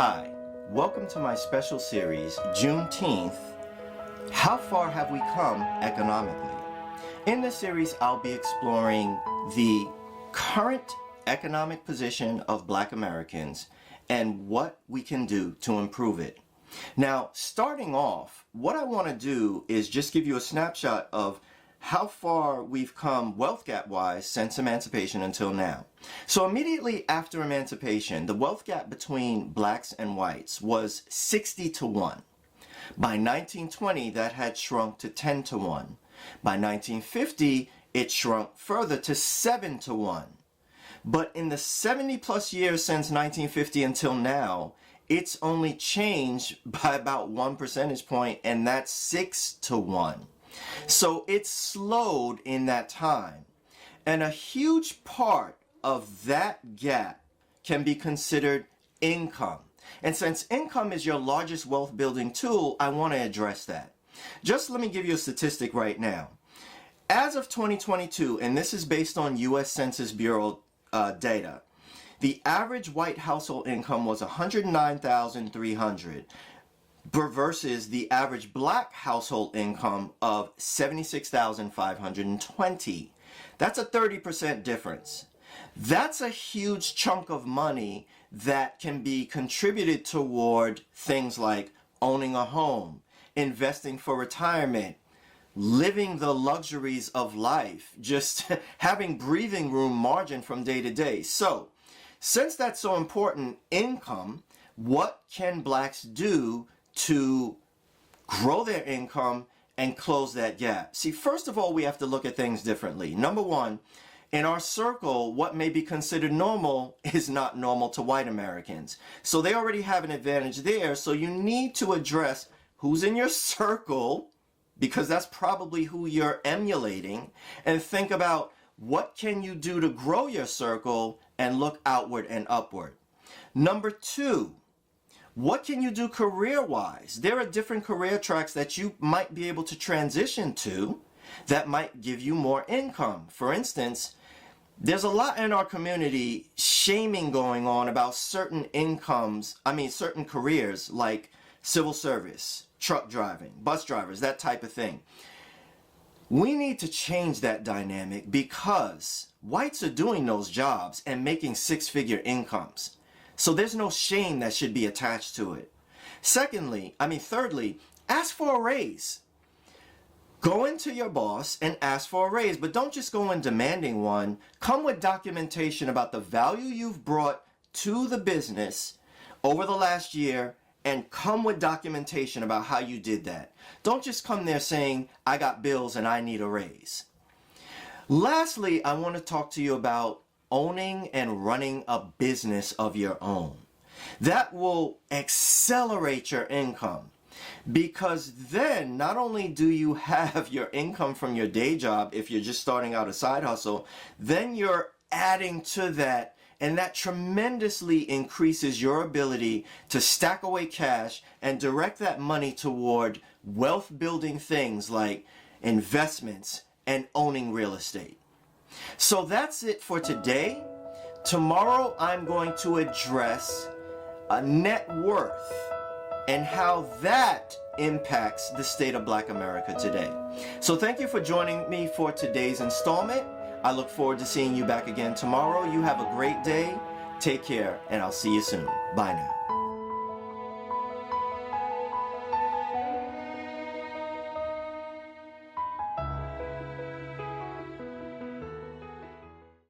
Hi, welcome to my special series, Juneteenth, How Far Have We Come Economically? In this series, I'll be exploring the current economic position of Black Americans and what we can do to improve it. Now, starting off, what I want to do is just give you a snapshot of how far we've come wealth gap-wise since emancipation until now. So immediately after emancipation, the wealth gap between blacks and whites was 60 to 1. By 1920, that had shrunk to 10 to 1. By 1950, it shrunk further to 7 to 1. But in the 70 plus years since 1950 until now, it's only changed by about 1 percentage point, and that's 6 to 1. So it's slowed in that time. And a huge part of that gap can be considered income. And since income is your largest wealth building tool, I want to address that. Just let me give you a statistic right now. As of 2022, and this is based on U.S. Census Bureau data, the average white household income was $109,300 versus the average black household income of $76,520. That's a 30% difference. That's a huge chunk of money that can be contributed toward things like owning a home, investing for retirement, living the luxuries of life, just having breathing room margin from day to day. So, since that's so important, income, what can blacks do to grow their income and close that gap? See, first of all, we have to look at things differently. Number one, in our circle, what may be considered normal is not normal to white Americans. So they already have an advantage there. So you need to address who's in your circle, because that's probably who you're emulating, and think about what can you do to grow your circle and look outward and upward. Number two, what can you do career-wise? There are different career tracks that you might be able to transition to that might give you more income. For instance, there's a lot in our community shaming going on about certain certain careers like civil service, truck driving, bus drivers, that type of thing. We need to change that dynamic because whites are doing those jobs and making six-figure incomes. So there's no shame that should be attached to it. Thirdly, ask for a raise. Go into your boss and ask for a raise, but don't just go in demanding one. Come with documentation about the value you've brought to the business over the last year, and come with documentation about how you did that. Don't just come there saying, I got bills and I need a raise. Lastly, I want to talk to you about owning and running a business of your own. That will accelerate your income, because then not only do you have your income from your day job if you're just starting out a side hustle, then you're adding to that, and that tremendously increases your ability to stack away cash and direct that money toward wealth building things like investments and owning real estate. So that's it for today. Tomorrow I'm going to address a net worth and how that impacts the state of Black America today. So thank you for joining me for today's installment. I look forward to seeing you back again tomorrow. You have a great day. Take care, and I'll see you soon. Bye now.